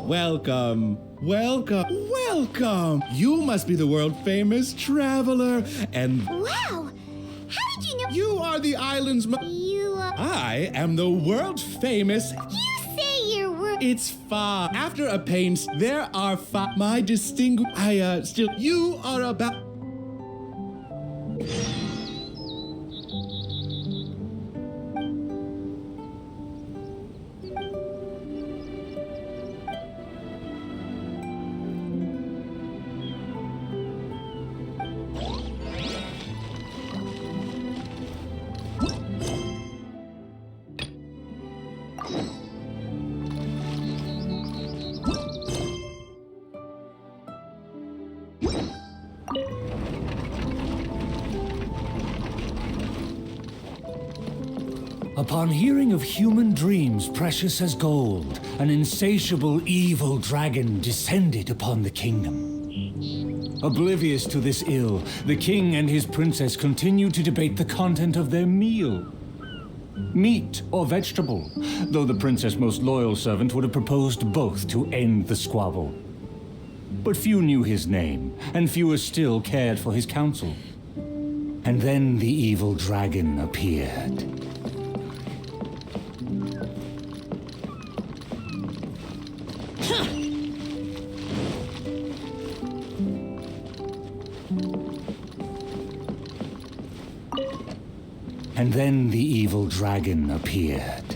Welcome. You must be the world-famous traveler, and... Wow! How did you know? You are the island's I am the world-famous... You say your word. It's far. After a pains, there are my distinguished... You are about... Upon hearing of human dreams precious as gold, an insatiable evil dragon descended upon the kingdom. Oblivious to this ill, the king and his princess continued to debate the content of their meal. Meat or vegetable, though the princess' most loyal servant would have proposed both to end the squabble. But few knew his name, and fewer still cared for his counsel. And then the evil dragon appeared. And then the evil dragon appeared.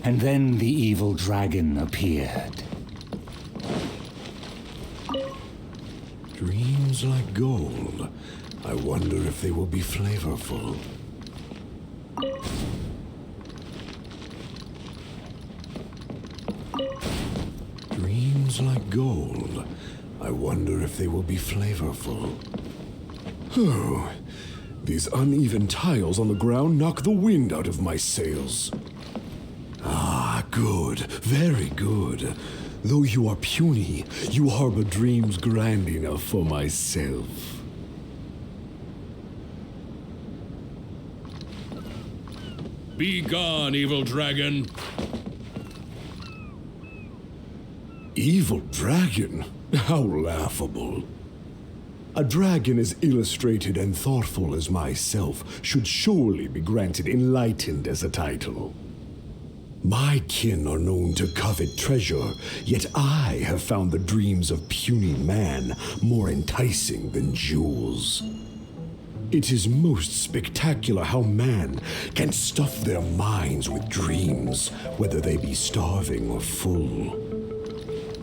And then the evil dragon appeared. Dreams like gold. I wonder if they will be flavorful. Dreams like gold. I wonder if they will be flavorful. Oh, these uneven tiles on the ground knock the wind out of my sails. Ah, good, very good. Though you are puny, you harbor dreams grand enough for myself. Be gone, evil dragon. Evil dragon? How laughable. A dragon as illustrated and thoughtful as myself should surely be granted enlightened as a title. My kin are known to covet treasure, yet I have found the dreams of puny man more enticing than jewels. It is most spectacular how man can stuff their minds with dreams, whether they be starving or full.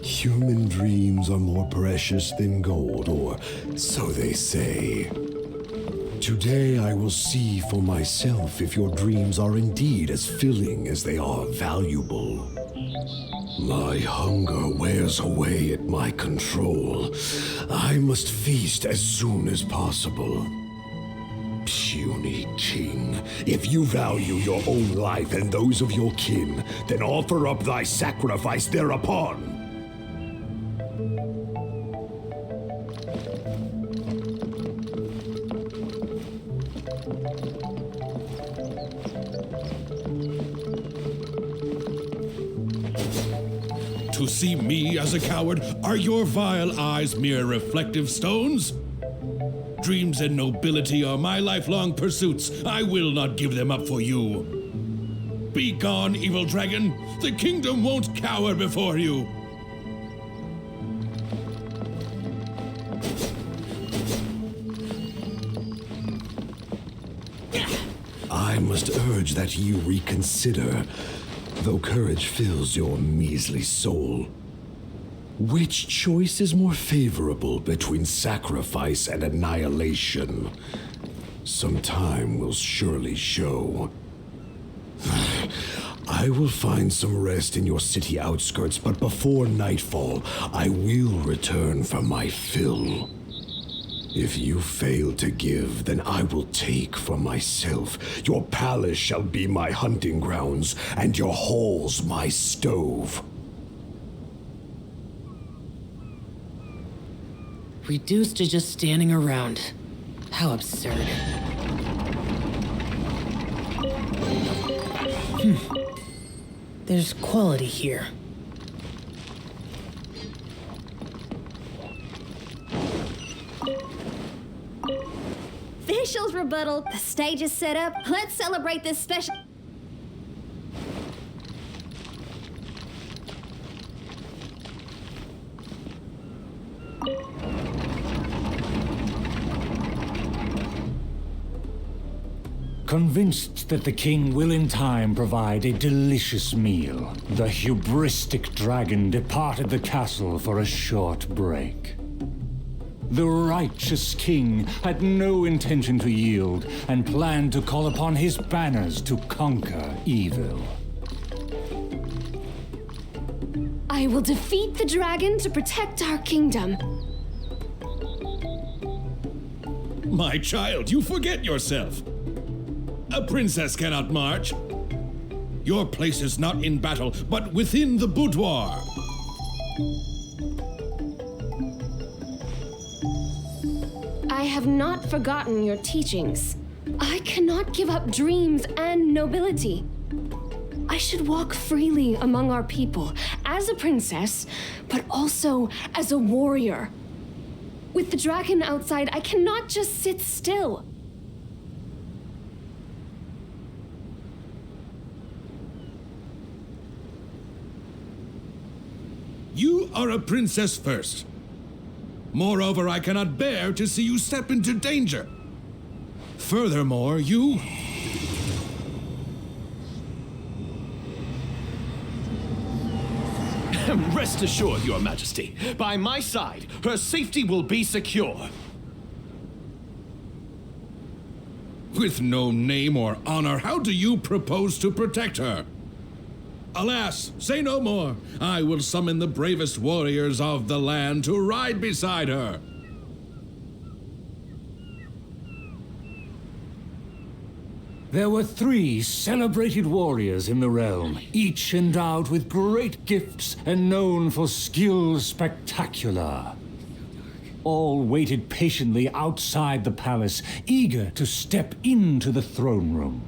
Human dreams are more precious than gold, or so they say. Today I will see for myself if your dreams are indeed as filling as they are valuable. My hunger wears away at my control. I must feast as soon as possible. Puny king, if you value your own life and those of your kin, then offer up thy sacrifice thereupon. To see me as a coward, are your vile eyes mere reflective stones? Dreams and nobility are my lifelong pursuits. I will not give them up for you. Be gone, evil dragon. The kingdom won't cower before you. I must urge that you reconsider, though courage fills your measly soul. Which choice is more favorable between sacrifice and annihilation? Some time will surely show. I will find some rest in your city outskirts, but before nightfall, I will return for my fill. If you fail to give, then I will take for myself. Your palace shall be my hunting grounds, and your halls my stove. Reduced to just standing around. How absurd. There's quality here. Officials rebuttal. The stage is set up. Let's celebrate this special. Convinced that the king will in time provide a delicious meal, the hubristic dragon departed the castle for a short break. The righteous king had no intention to yield and planned to call upon his banners to conquer evil. I will defeat the dragon to protect our kingdom. My child, you forget yourself. A princess cannot march. Your place is not in battle, but within the boudoir. I have not forgotten your teachings. I cannot give up dreams and nobility. I should walk freely among our people as a princess, but also as a warrior. With the dragon outside, I cannot just sit still. You are a princess first. Moreover, I cannot bear to see you step into danger. Furthermore, you... Rest assured, Your Majesty, by my side, her safety will be secure. With no name or honor, how do you propose to protect her? Alas, say no more. I will summon the bravest warriors of the land to ride beside her. There were 3 celebrated warriors in the realm, each endowed with great gifts and known for skill spectacular. All waited patiently outside the palace, eager to step into the throne room.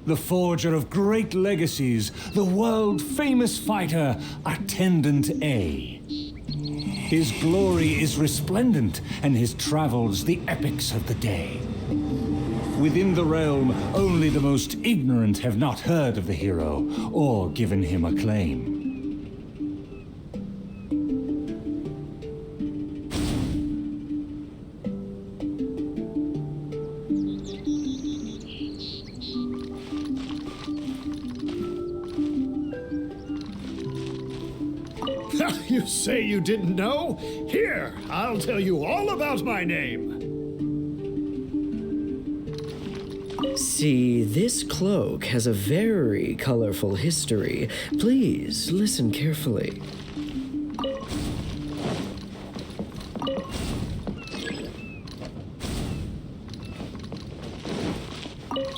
The forger of great legacies, the world-famous fighter, Attendant A. His glory is resplendent, and his travels the epics of the day. Within the realm, only the most ignorant have not heard of the hero, or given him acclaim. You say you didn't know? Here, I'll tell you all about my name. See, this cloak has a very colorful history. Please listen carefully.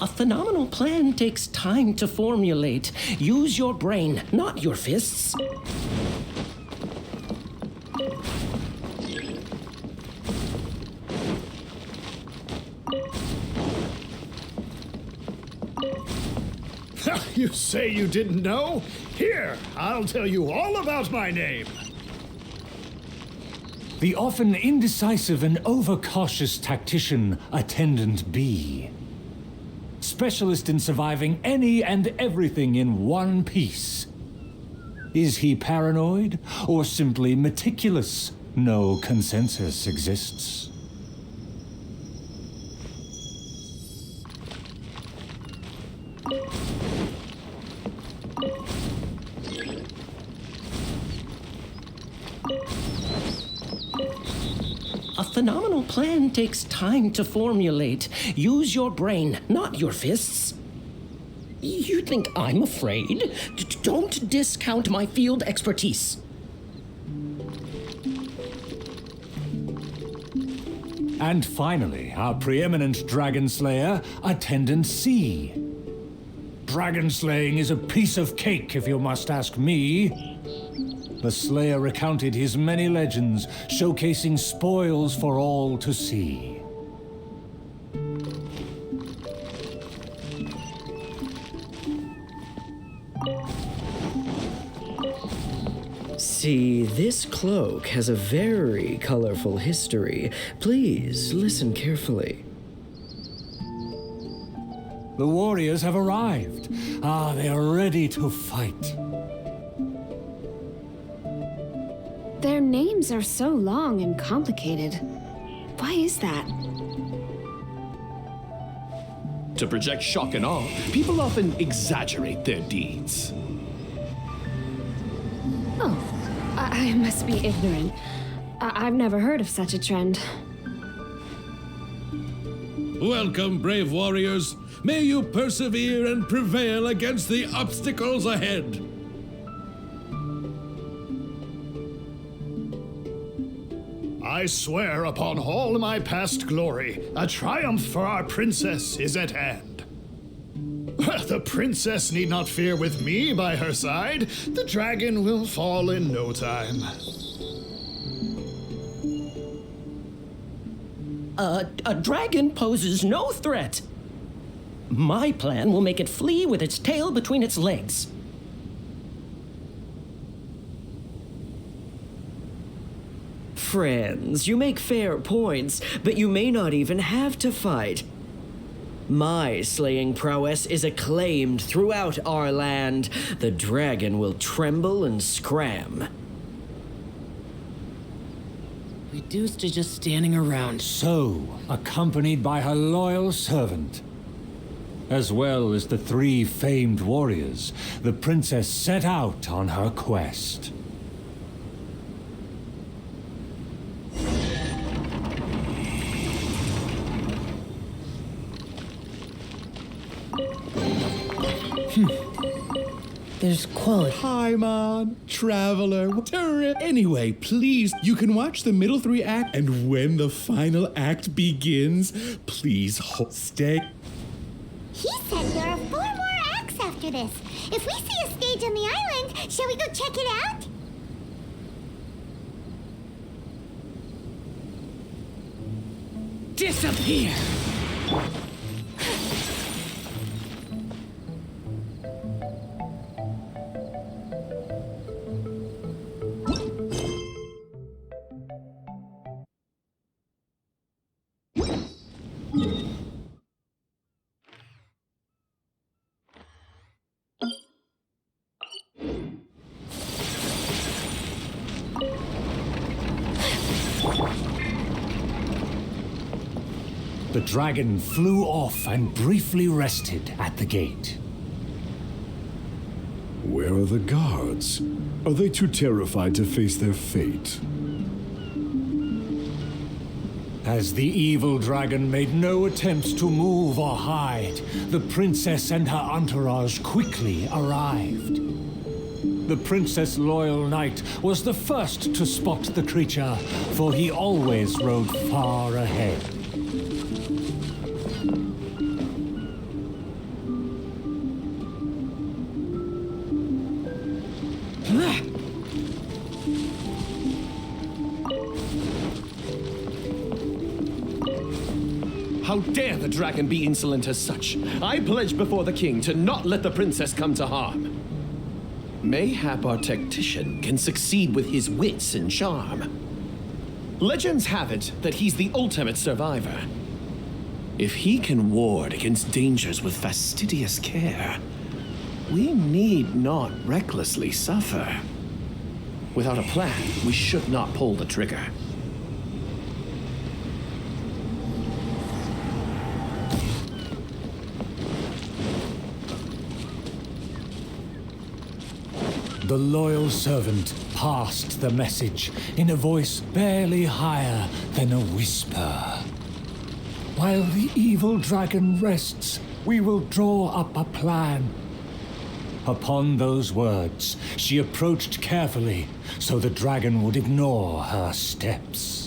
A phenomenal plan takes time to formulate. Use your brain, not your fists. You say you didn't know? Here, I'll tell you all about my name. The often indecisive and overcautious tactician, Attendant B. Specialist in surviving any and everything in one piece. Is he paranoid or simply meticulous? No consensus exists. A phenomenal plan takes time to formulate. Use your brain, not your fists. You think I'm afraid? Don't discount my field expertise. And finally, our preeminent dragon slayer, Attendant C. Dragon slaying is a piece of cake, if you must ask me. The slayer recounted his many legends, showcasing spoils for all to see. See, this cloak has a very colorful history. Please listen carefully. The warriors have arrived. They are ready to fight. Their names are so long and complicated. Why is that? To project shock and awe, people often exaggerate their deeds. Oh, I must be ignorant. I've never heard of such a trend. Welcome, brave warriors. May you persevere and prevail against the obstacles ahead. I swear upon all my past glory, a triumph for our princess is at hand. The princess need not fear with me by her side. The dragon will fall in no time. A dragon poses no threat. My plan will make it flee with its tail between its legs. Friends, you make fair points, but you may not even have to fight. My slaying prowess is acclaimed throughout our land. The dragon will tremble and scram. Reduced to just standing around. So, accompanied by her loyal servant, as well as the 3 famed warriors, the princess set out on her quest. There's quality. Paimon, Traveler, Anyway, please, you can watch the middle 3 acts, and when the final act begins, please stay. He said there are 4 more acts after this. If we see a stage on the island, shall we go check it out? Disappear! The dragon flew off and briefly rested at the gate. Where are the guards? Are they too terrified to face their fate? As the evil dragon made no attempts to move or hide, the princess and her entourage quickly arrived. The princess' loyal knight was the first to spot the creature, for he always rode far ahead. How dare the dragon be insolent as such? I pledge before the king to not let the princess come to harm. Mayhap our tactician can succeed with his wits and charm. Legends have it that he's the ultimate survivor. If he can ward against dangers with fastidious care, we need not recklessly suffer. Without a plan, we should not pull the trigger. The loyal servant passed the message in a voice barely higher than a whisper. While the evil dragon rests, we will draw up a plan. Upon those words, she approached carefully so the dragon would ignore her steps.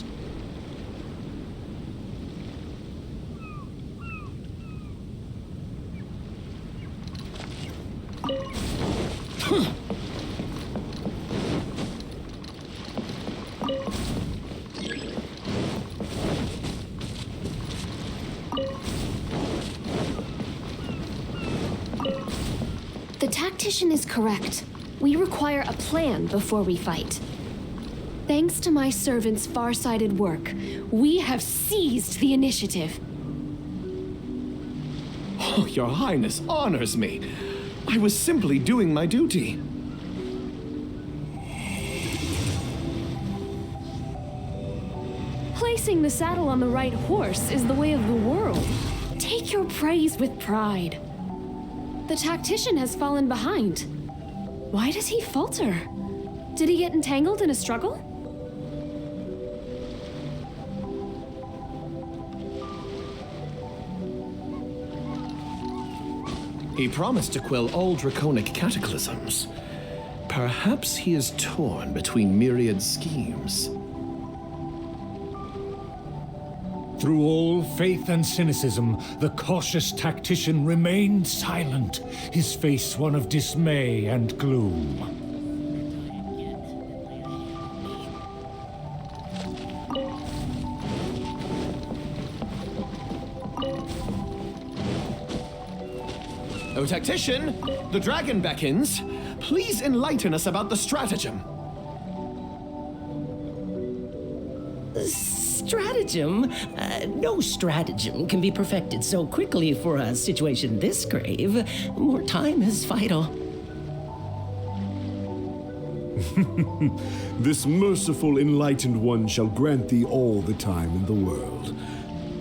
The tactician is correct. We require a plan before we fight. Thanks to my servant's far-sighted work, we have seized the initiative. Oh, Your Highness honors me. I was simply doing my duty. Placing the saddle on the right horse is the way of the world. Take your praise with pride. The tactician has fallen behind. Why does he falter? Did he get entangled in a struggle? He promised to quell all draconic cataclysms. Perhaps he is torn between myriad schemes. Through all faith and cynicism, the cautious tactician remained silent, his face one of dismay and gloom. O tactician, the dragon beckons. Please enlighten us about the stratagem. Stratagem? No stratagem can be perfected so quickly for a situation this grave. More time is vital. This merciful, enlightened one shall grant thee all the time in the world.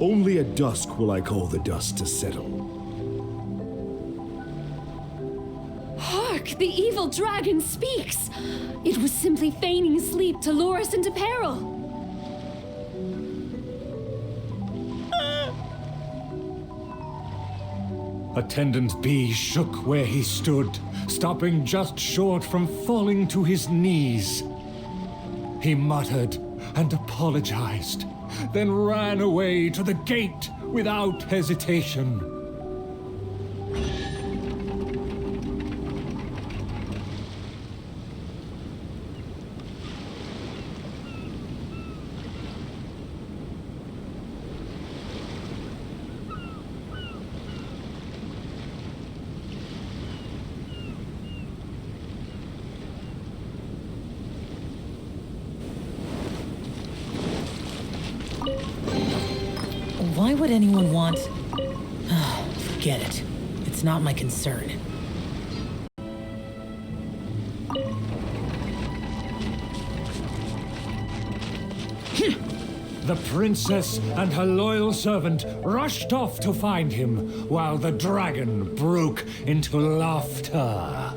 Only at dusk will I call the dust to settle. Hark! The evil dragon speaks! It was simply feigning sleep to lure us into peril. Attendant B shook where he stood, stopping just short from falling to his knees. He muttered and apologized, then ran away to the gate without hesitation. Why would anyone want... Forget it. It's not my concern. The princess and her loyal servant rushed off to find him, while the dragon broke into laughter.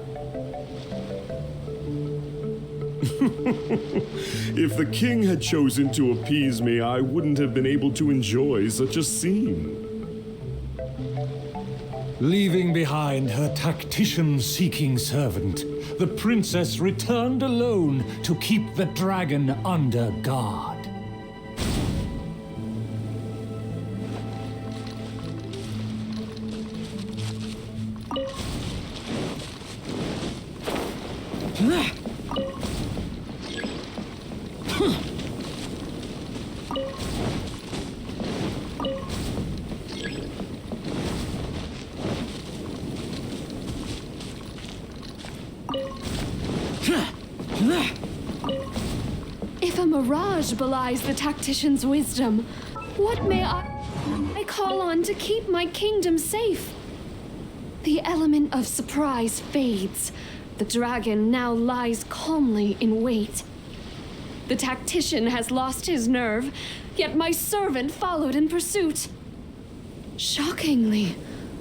If the king had chosen to appease me, I wouldn't have been able to enjoy such a scene. Leaving behind her tactician-seeking servant, the princess returned alone to keep the dragon under guard. If a mirage belies the tactician's wisdom, what may I call on to keep my kingdom safe? The element of surprise fades. The dragon now lies calmly in wait. The tactician has lost his nerve, yet my servant followed in pursuit. Shockingly,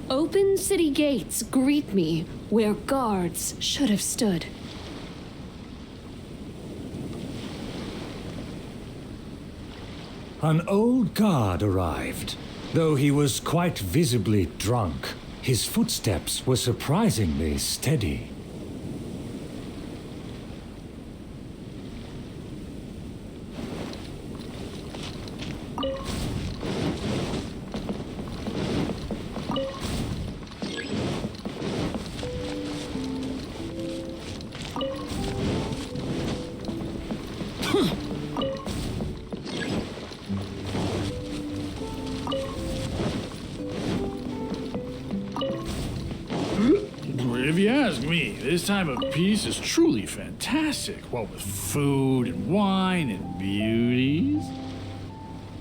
open city gates greet me where guards should have stood. An old guard arrived. Though he was quite visibly drunk, his footsteps were surprisingly steady. If you ask me, This time of peace is truly fantastic, what with food and wine and beauties.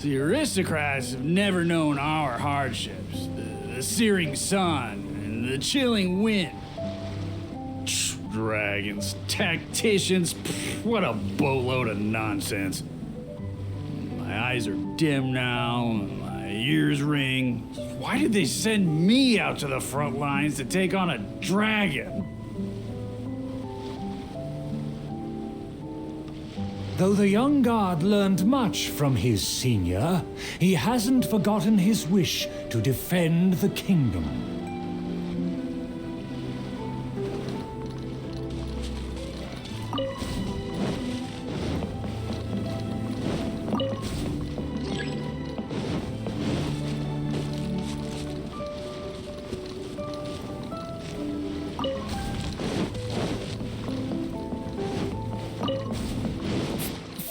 The aristocrats have never known our hardships. The searing sun and the chilling wind. Dragons, tacticians, what a boatload of nonsense. My eyes are dim now, and my ears ring. Why did they send me out to the front lines to take on a dragon? Though the young guard learned much from his senior, he hasn't forgotten his wish to defend the kingdom.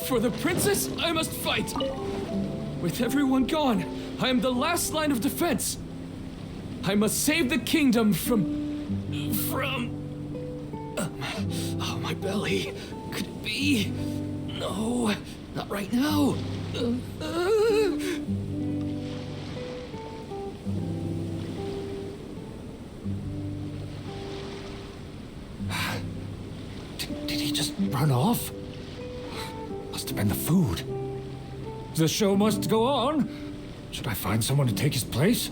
For the princess, I must fight! With everyone gone, I am the last line of defense! I must save the kingdom from... oh, my belly. Could it be? No, not right now. Did he just run off? Must have been the food. The show must go on. Should I find someone to take his place?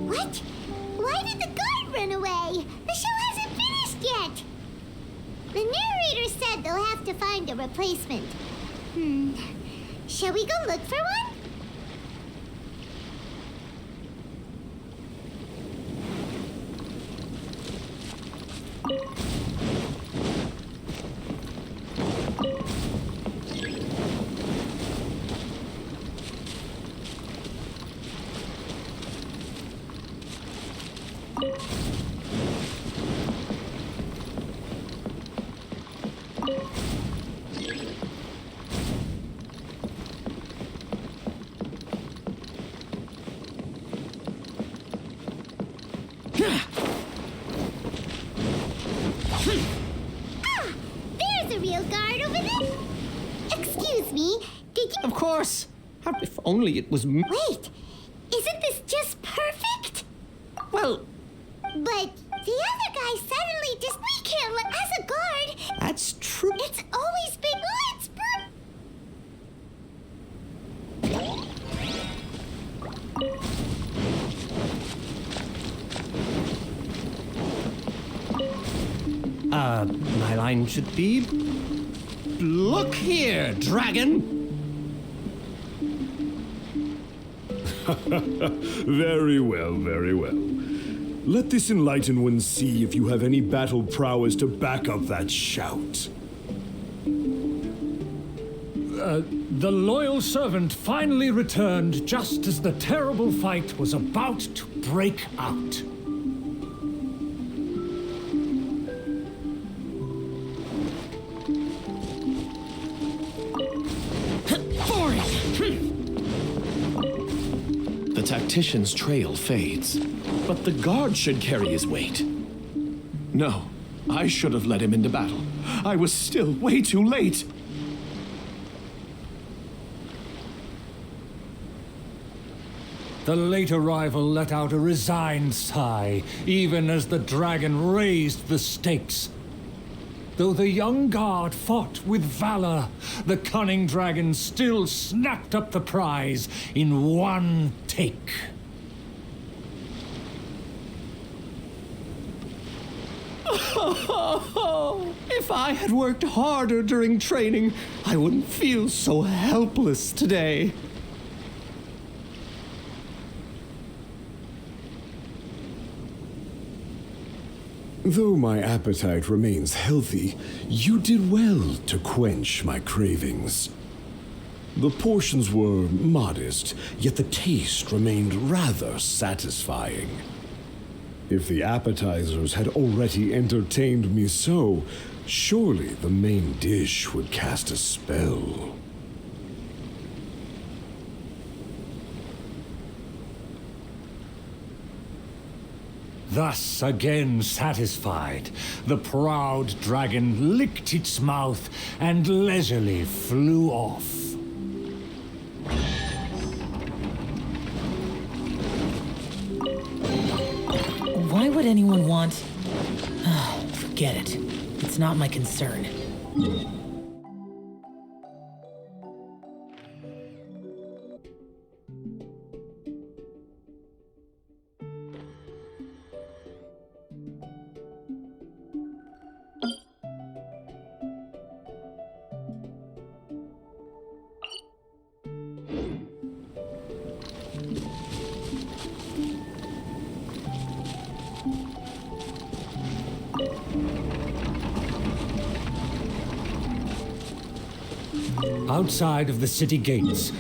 What? Why did the guard run away? The show hasn't finished yet. The narrator said they'll have to find a replacement. Shall we go look for one? There's a real guard over there. Excuse me, did you... Of course. If only it was... Wait, isn't this just perfect? Well... But the other guy suddenly just... We can't let... As a guard... That's true. It's always been... Let's My line should be... Look here, dragon! Very well, very well. Let this enlightened one see if you have any battle prowess to back up that shout. The loyal servant finally returned just as the terrible fight was about to break out. The tactician's trail fades, but the guard should carry his weight. No, I should have led him into battle. I was still way too late. The late arrival let out a resigned sigh, even as the dragon raised the stakes. Though the young guard fought with valor, the cunning dragon still snapped up the prize in one take. If I had worked harder during training, I wouldn't feel so helpless today. Though my appetite remains healthy, you did well to quench my cravings. The portions were modest, yet the taste remained rather satisfying. If the appetizers had already entertained me so, surely the main dish would cast a spell. Thus again satisfied, the proud dragon licked its mouth and leisurely flew off. Why would anyone want... Forget it. It's not my concern. Outside of the city gates,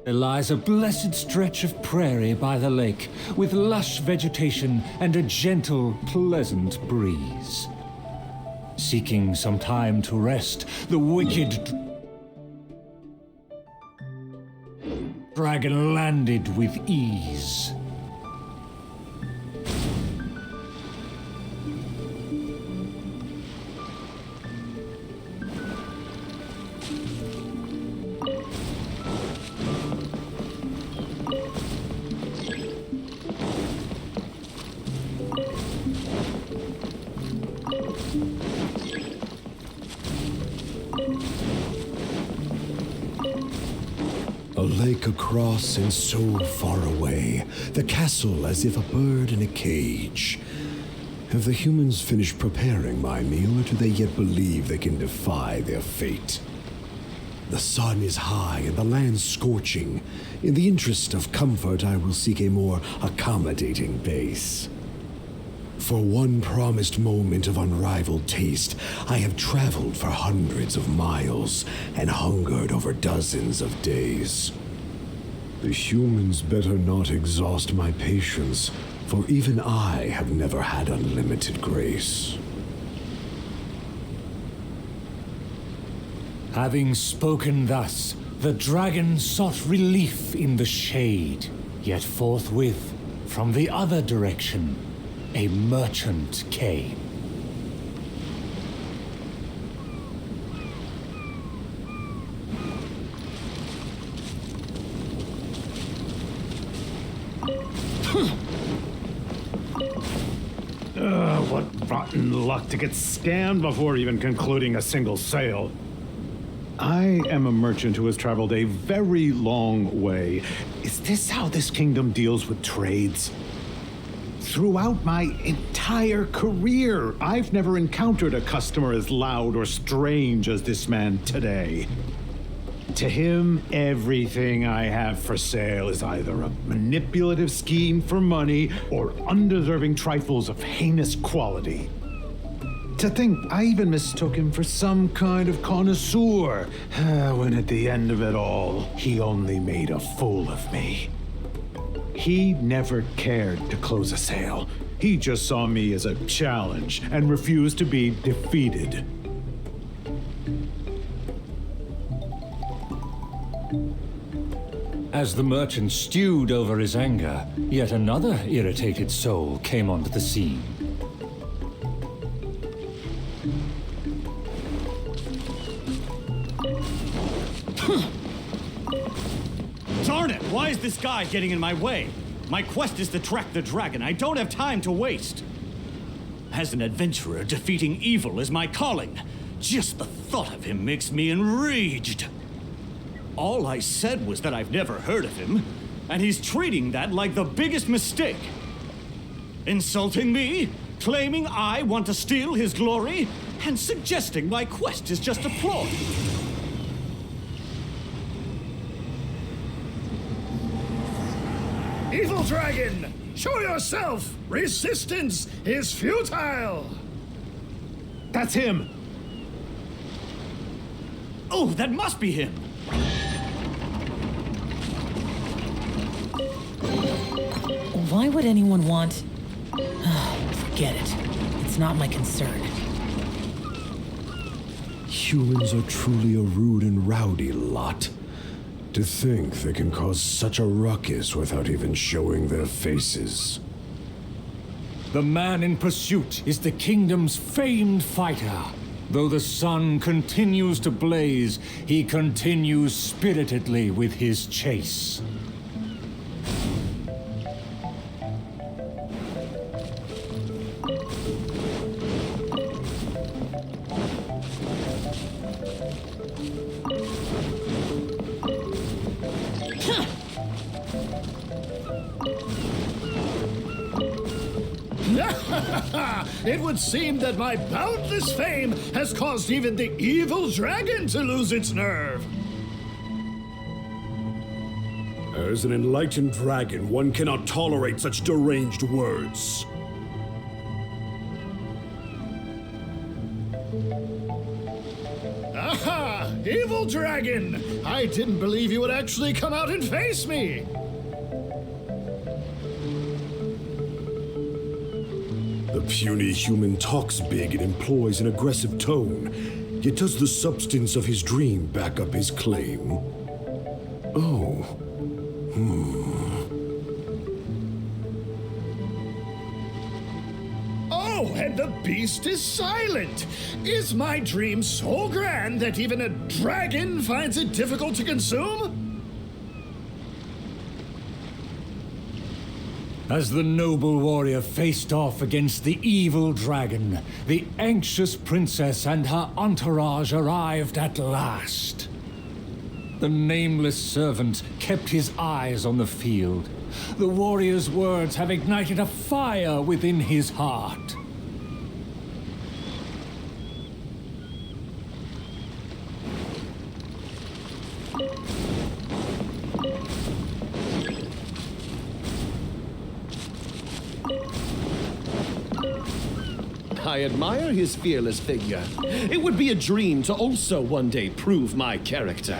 there lies a blessed stretch of prairie by the lake, with lush vegetation and a gentle, pleasant breeze. Seeking some time to rest, the wicked dragon landed with ease. A lake across and so far away, the castle as if a bird in a cage. Have the humans finished preparing my meal, or do they yet believe they can defy their fate? The sun is high and the land scorching. In the interest of comfort, I will seek a more accommodating base. For one promised moment of unrivaled taste, I have traveled for hundreds of miles and hungered over dozens of days. The humans better not exhaust my patience, for even I have never had unlimited grace. Having spoken thus, the dragon sought relief in the shade, yet forthwith, from the other direction, a merchant came. What rotten luck to get scammed before even concluding a single sale. I am a merchant who has traveled a very long way. Is this how this kingdom deals with trades? Throughout my entire career, I've never encountered a customer as loud or strange as this man today. To him, everything I have for sale is either a manipulative scheme for money or undeserving trifles of heinous quality. To think I even mistook him for some kind of connoisseur, when at the end of it all, he only made a fool of me. He never cared to close a sale. He just saw me as a challenge and refused to be defeated. As the merchant stewed over his anger, yet another irritated soul came onto the scene. Darn it! Why is this guy getting in my way? My quest is to track the dragon. I don't have time to waste. As an adventurer, defeating evil is my calling. Just the thought of him makes me enraged. All I said was that I've never heard of him, and he's treating that like the biggest mistake. Insulting me, claiming I want to steal his glory, and suggesting my quest is just a ploy. Evil dragon, show yourself! Resistance is futile! That's him! Oh, that must be him! Why would anyone want... Forget it. It's not my concern. Humans are truly a rude and rowdy lot. To think they can cause such a ruckus without even showing their faces. The man in pursuit is the kingdom's famed fighter. Though the sun continues to blaze, he continues spiritedly with his chase. It would seem that my boundless fame has caused even the evil dragon to lose its nerve. As an enlightened dragon, one cannot tolerate such deranged words. Aha! Evil dragon! I didn't believe you would actually come out and face me! The puny human talks big and employs an aggressive tone, yet does the substance of his dream back up his claim? Oh. Oh, and the beast is silent! Is my dream so grand that even a dragon finds it difficult to consume? As the noble warrior faced off against the evil dragon, the anxious princess and her entourage arrived at last. The nameless servant kept his eyes on the field. The warrior's words have ignited a fire within his heart. I admire his fearless figure. It would be a dream to also one day prove my character.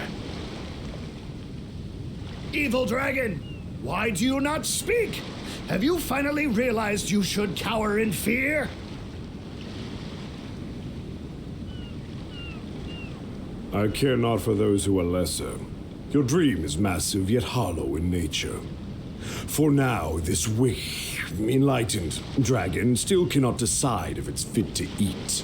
Evil dragon! Why do you not speak? Have you finally realized you should cower in fear? I care not for those who are lesser. Your dream is massive yet hollow in nature. For now, this enlightened dragon still cannot decide if it's fit to eat.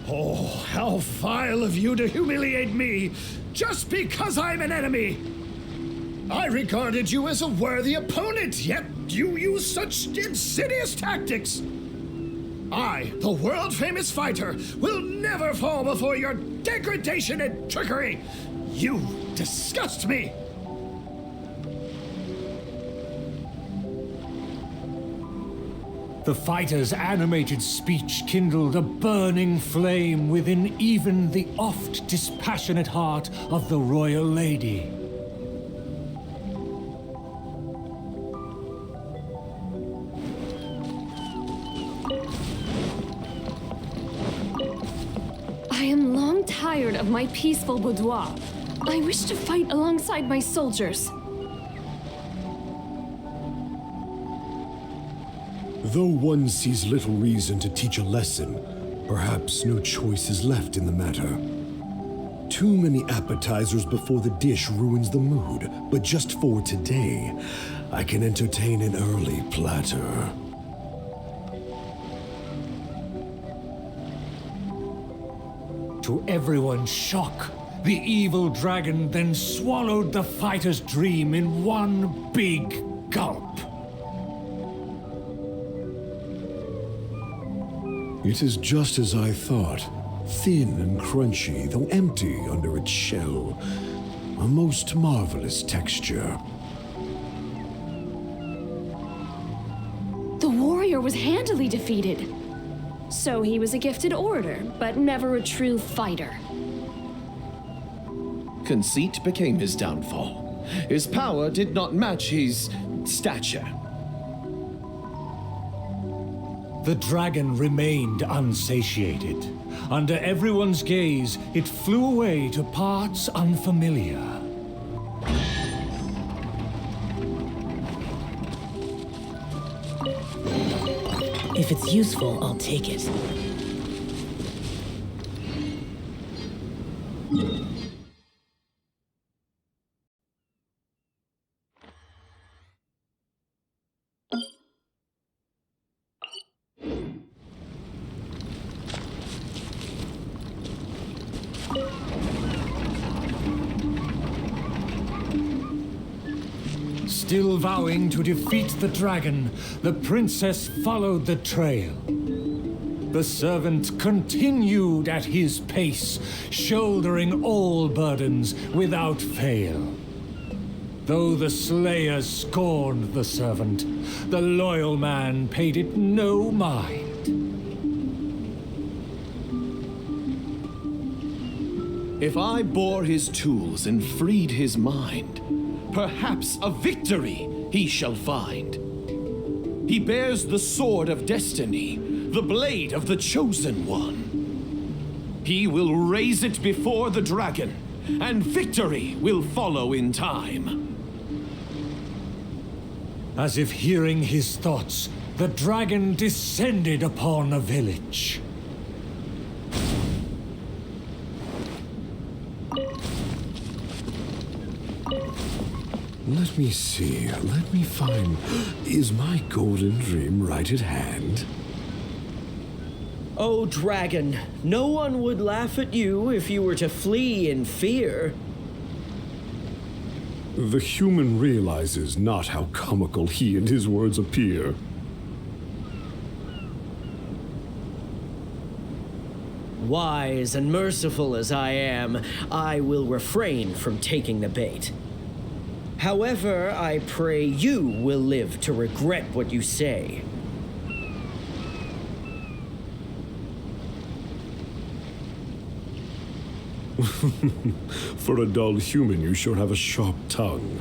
Oh, how vile of you to humiliate me, just because I'm an enemy! I regarded you as a worthy opponent, yet you use such insidious tactics! I, the world-famous fighter, will never fall before your degradation and trickery! You disgust me! The fighter's animated speech kindled a burning flame within even the oft dispassionate heart of the royal lady. I am long tired of my peaceful boudoir. I wish to fight alongside my soldiers. Though one sees little reason to teach a lesson, perhaps no choice is left in the matter. Too many appetizers before the dish ruins the mood, but just for today, I can entertain an early platter. To everyone's shock, the evil dragon then swallowed the fighter's dream in one big gulp. It is just as I thought. Thin and crunchy, though empty under its shell. A most marvelous texture. The warrior was handily defeated. So he was a gifted orator, but never a true fighter. Conceit became his downfall. His power did not match his stature. The dragon remained unsatiated. Under everyone's gaze, it flew away to parts unfamiliar. If it's useful, I'll take it. Still vowing to defeat the dragon, the princess followed the trail. The servant continued at his pace, shouldering all burdens without fail. Though the slayer scorned the servant, the loyal man paid it no mind. If I bore his tools and freed his mind, perhaps a victory he shall find. He bears the sword of destiny, the blade of the chosen one. He will raise it before the dragon, and victory will follow in time. As if hearing his thoughts, the dragon descended upon a village. Let me see. Let me find... Is my golden dream right at hand? Oh, dragon, no one would laugh at you if you were to flee in fear. The human realizes not how comical he and his words appear. Wise and merciful as I am, I will refrain from taking the bait. However, I pray you will live to regret what you say. For a dull human, you sure have a sharp tongue.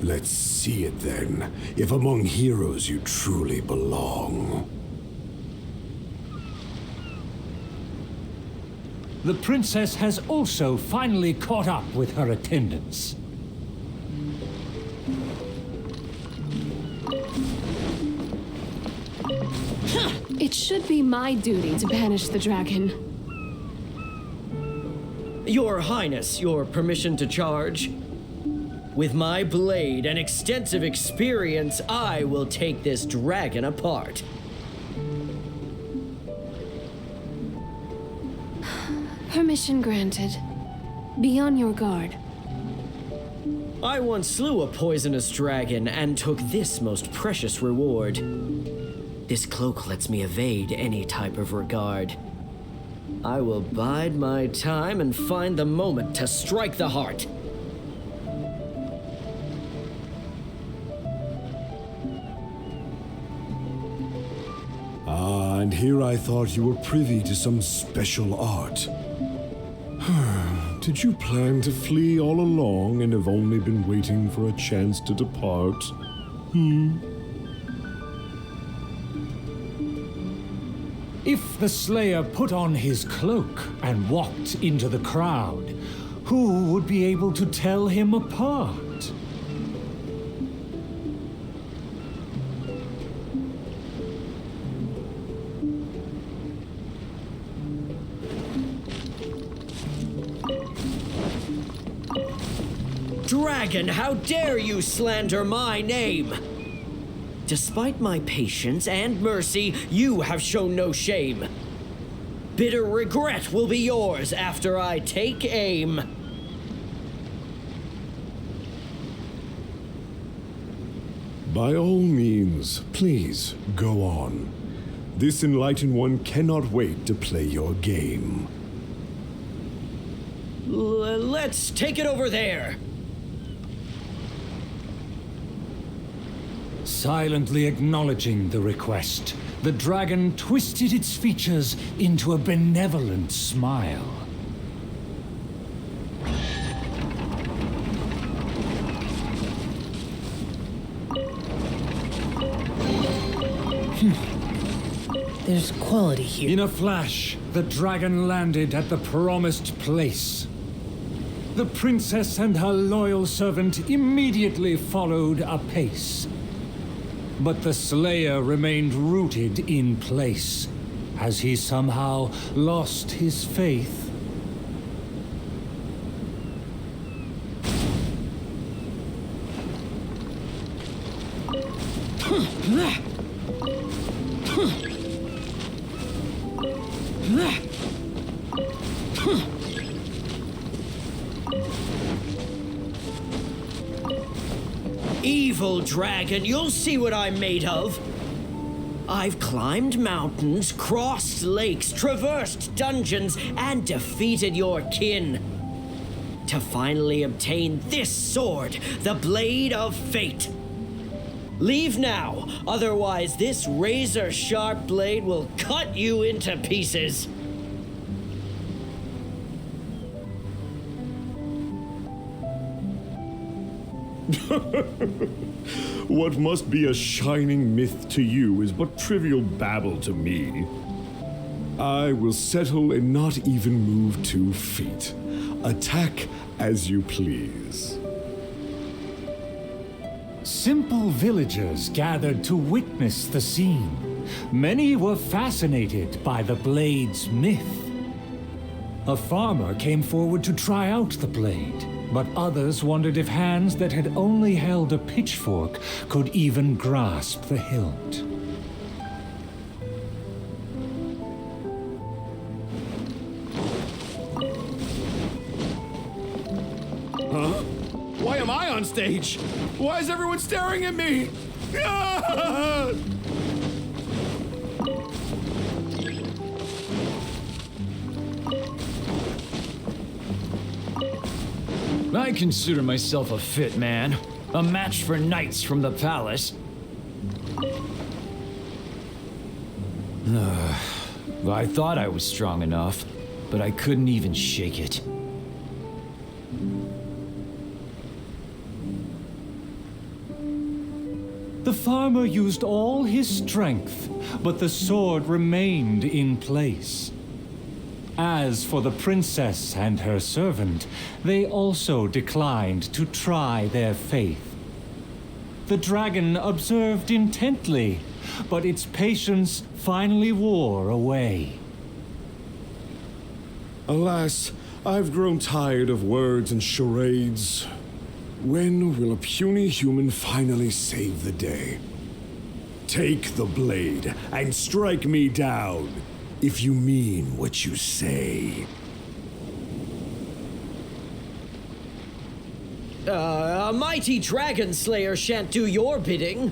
Let's see it then, if among heroes you truly belong. The princess has also finally caught up with her attendants. It should be my duty to banish the dragon. Your Highness, your permission to charge? With my blade and extensive experience, I will take this dragon apart. Permission granted. Be on your guard. I once slew a poisonous dragon and took this most precious reward. This cloak lets me evade any type of regard. I will bide my time and find the moment to strike the heart. Ah, and here I thought you were privy to some special art. Did you plan to flee all along and have only been waiting for a chance to depart? If the slayer put on his cloak and walked into the crowd, who would be able to tell him apart? Dragon, how dare you slander my name? Despite my patience and mercy, you have shown no shame. Bitter regret will be yours after I take aim. By all means, please, go on. This enlightened one cannot wait to play your game. Let's take it over there. Silently acknowledging the request, the dragon twisted its features into a benevolent smile. There's quality here. In a flash, the dragon landed at the promised place. The princess and her loyal servant immediately followed apace. But the slayer remained rooted in place, as he somehow lost his faith. Evil dragon, you'll see what I'm made of. I've climbed mountains, crossed lakes, traversed dungeons, and defeated your kin. To finally obtain this sword, the Blade of Fate. Leave now, otherwise this razor-sharp blade will cut you into pieces. What must be a shining myth to you is but trivial babble to me. I will settle and not even move 2 feet. Attack as you please. Simple villagers gathered to witness the scene. Many were fascinated by the blade's myth. A farmer came forward to try out the blade, but others wondered if hands that had only held a pitchfork could even grasp the hilt. Huh? Why am I on stage? Why is everyone staring at me? Ah! I consider myself a fit man. A match for knights from the palace. I thought I was strong enough, but I couldn't even shake it. The farmer used all his strength, but the sword remained in place. As for the princess and her servant, they also declined to try their faith. The dragon observed intently, but its patience finally wore away. Alas, I've grown tired of words and charades. When will a puny human finally save the day? Take the blade and strike me down, if you mean what you say. A mighty dragon slayer shan't do your bidding.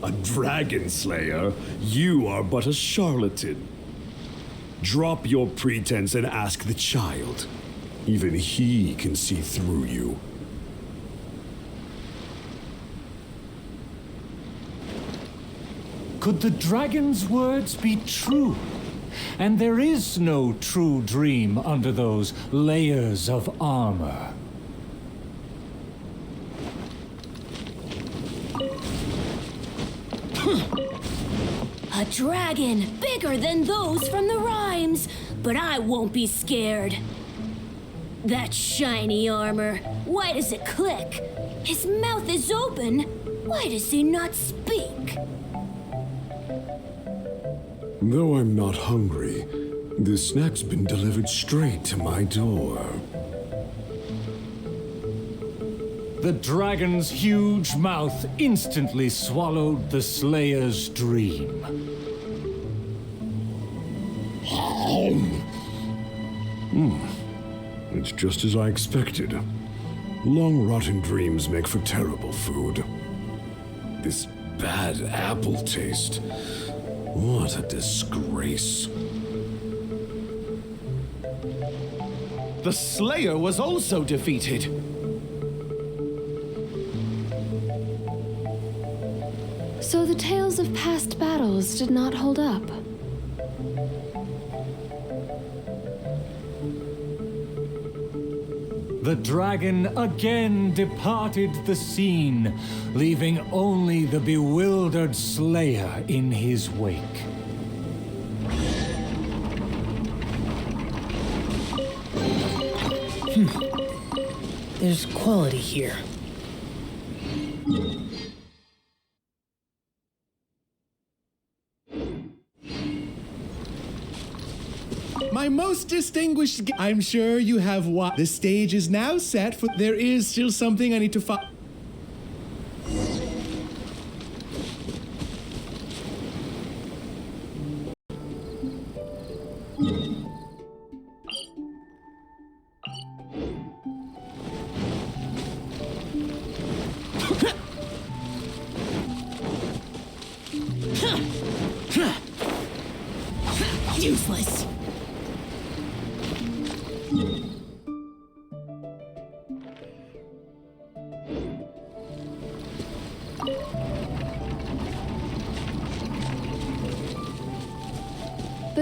A dragon slayer? You are but a charlatan. Drop your pretense and ask the child. Even he can see through you. Could the dragon's words be true? And there is no true dream under those layers of armor. A dragon bigger than those from the rhymes, but I won't be scared. That shiny armor, why does it click? His mouth is open, why does he not speak? Though I'm not hungry, this snack's been delivered straight to my door. The dragon's huge mouth instantly swallowed the Slayer's dream. It's just as I expected. Long rotten dreams make for terrible food. This bad apple taste. What a disgrace. The Slayer was also defeated. So the tales of past battles did not hold up. The dragon again departed the scene, leaving only the bewildered Slayer in his wake. There's quality here. My most distinguished I'm sure you have what the stage is now set for. There is still something I need to find.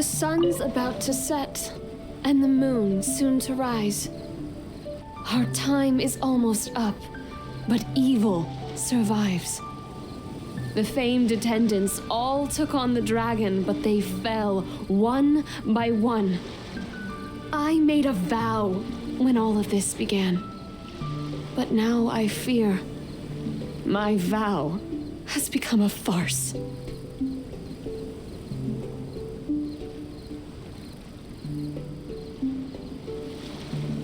The sun's about to set, and the moon soon to rise. Our time is almost up, but evil survives. The famed attendants all took on the dragon, but they fell one by one. I made a vow when all of this began. But now I fear my vow has become a farce.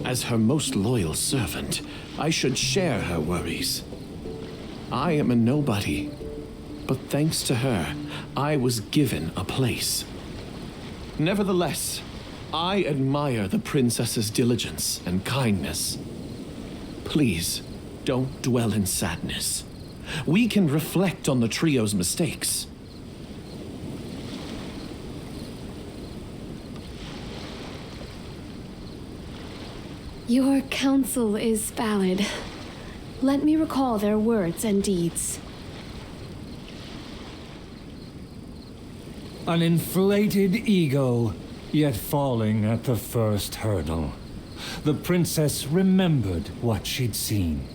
As her most loyal servant, I should share her worries. I am a nobody, but thanks to her, I was given a place. Nevertheless, I admire the princess's diligence and kindness. Please, don't dwell in sadness. We can reflect on the trio's mistakes. Your counsel is valid. Let me recall their words and deeds. An inflated ego, yet falling at the first hurdle. The princess remembered what she'd seen.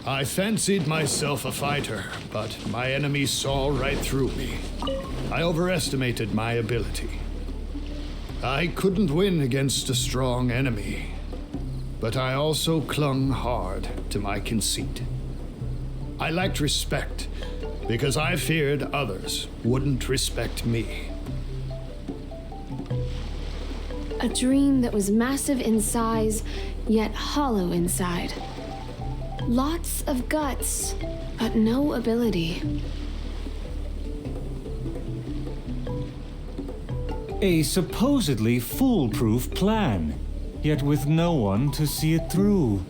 I fancied myself a fighter, but my enemy saw right through me. I overestimated my ability. I couldn't win against a strong enemy, but I also clung hard to my conceit. I lacked respect because I feared others wouldn't respect me. A dream that was massive in size, yet hollow inside. Lots of guts, but no ability. A supposedly foolproof plan, yet with no one to see it through.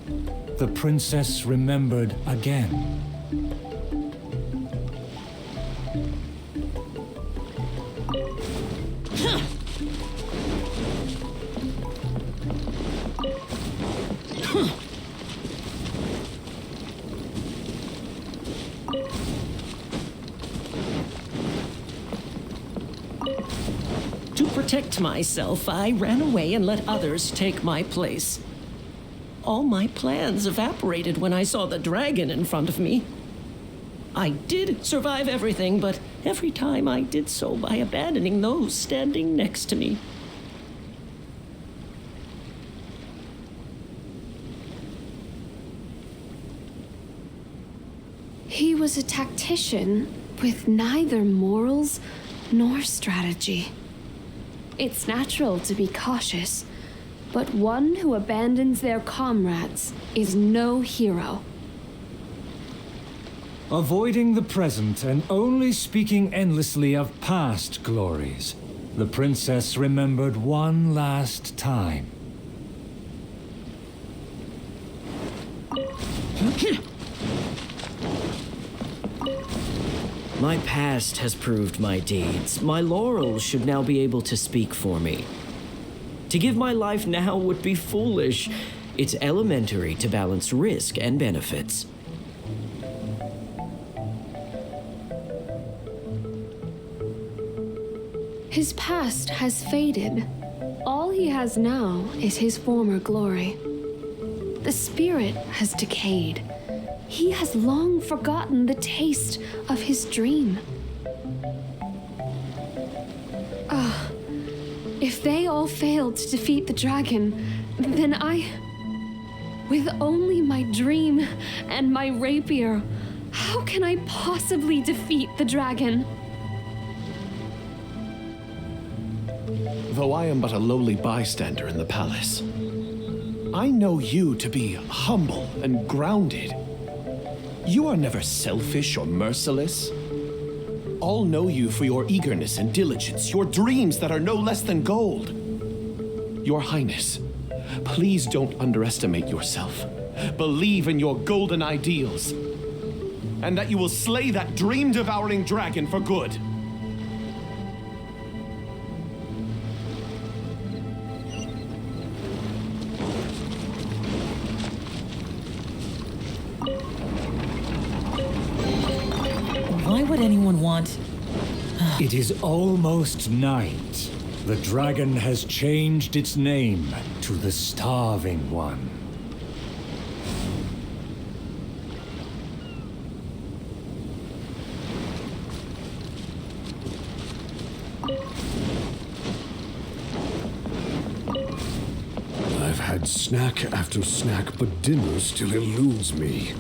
The princess remembered again. To protect myself, I ran away and let others take my place. All my plans evaporated when I saw the dragon in front of me. I did survive everything, but every time I did so by abandoning those standing next to me. He was a tactician with neither morals nor strategy. It's natural to be cautious, but one who abandons their comrades is no hero. Avoiding the present and only speaking endlessly of past glories, the princess remembered one last time. My past has proved my deeds. My laurels should now be able to speak for me. To give my life now would be foolish. It's elementary to balance risk and benefits. His past has faded. All he has now is his former glory. The spirit has decayed. He has long forgotten the taste of his dream. If they all failed to defeat the dragon, then with only my dream and my rapier, how can I possibly defeat the dragon? Though I am but a lowly bystander in the palace, I know you to be humble and grounded. You are never selfish or merciless. all know you for your eagerness and diligence, your dreams that are no less than gold. Your Highness, please don't underestimate yourself. Believe in your golden ideals, and that you will slay that dream-devouring dragon for good. Why would anyone want... It is almost night. The dragon has changed its name to the Starving One. I've had snack after snack, but dinner still eludes me.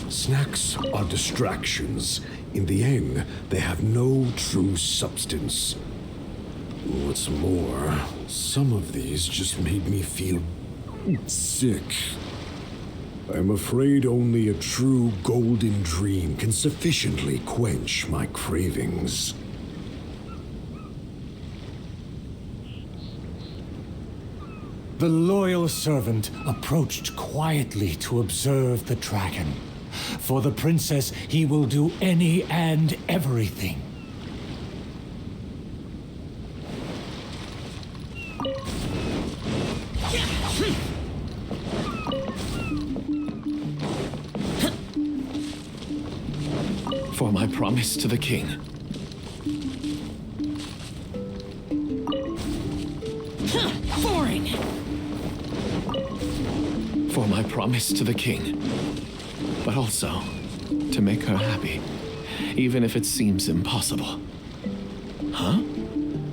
Snacks are distractions. In the end, they have no true substance. What's more, some of these just made me feel sick. I'm afraid only a true golden dream can sufficiently quench my cravings. The loyal servant approached quietly to observe the dragon. For the princess, he will do any and everything. For my promise to the king. Boring! For my promise to the king. But also, to make her happy, even if it seems impossible. Huh?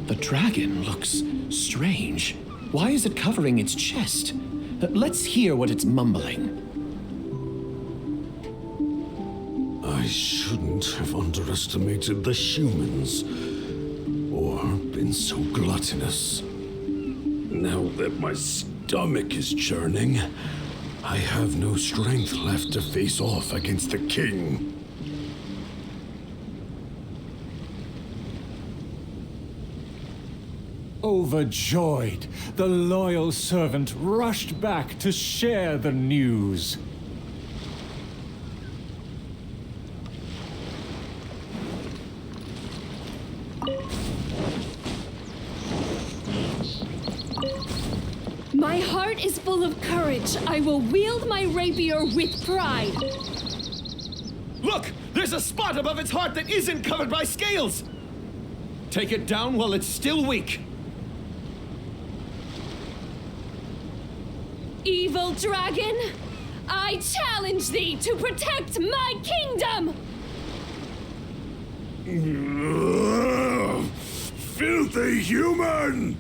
The dragon looks strange. Why is it covering its chest? Let's hear what it's mumbling. I shouldn't have underestimated the humans, or been so gluttonous. Now that my stomach is churning, I have no strength left to face off against the king. Overjoyed, the loyal servant rushed back to share the news. My heart is full of courage. I will wield my rapier with pride. Look! There's a spot above its heart that isn't covered by scales! Take it down while it's still weak. Evil dragon, I challenge thee to protect my kingdom! Filthy human!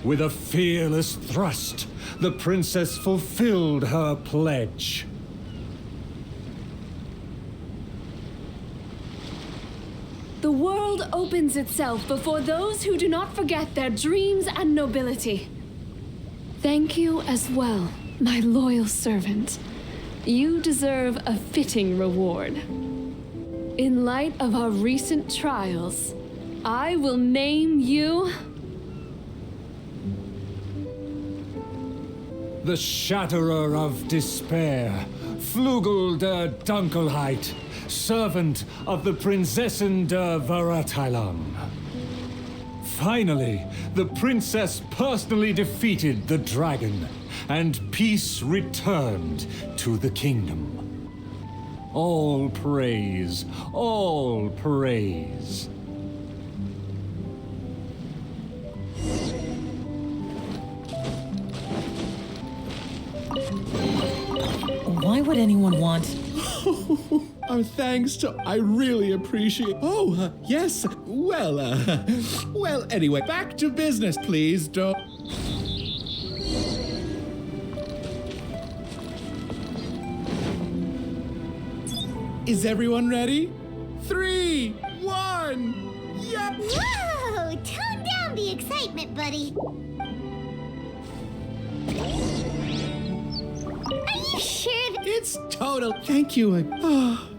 With a fearless thrust, the princess fulfilled her pledge. The world opens itself before those who do not forget their dreams and nobility. Thank you as well, my loyal servant. You deserve a fitting reward. In light of our recent trials, I will name you... The Shatterer of Despair, Flugel der Dunkelheit, servant of the Prinzessin der Veratilam. Finally, the princess personally defeated the dragon, and peace returned to the kingdom. All praise, all praise. Why would anyone want... Our thanks to... I really appreciate... yes. Well, anyway, back to business, please. Don't... Is everyone ready? 3, 1, yep! Whoa! Tone down the excitement, buddy. Are you sure? It's total. Thank you.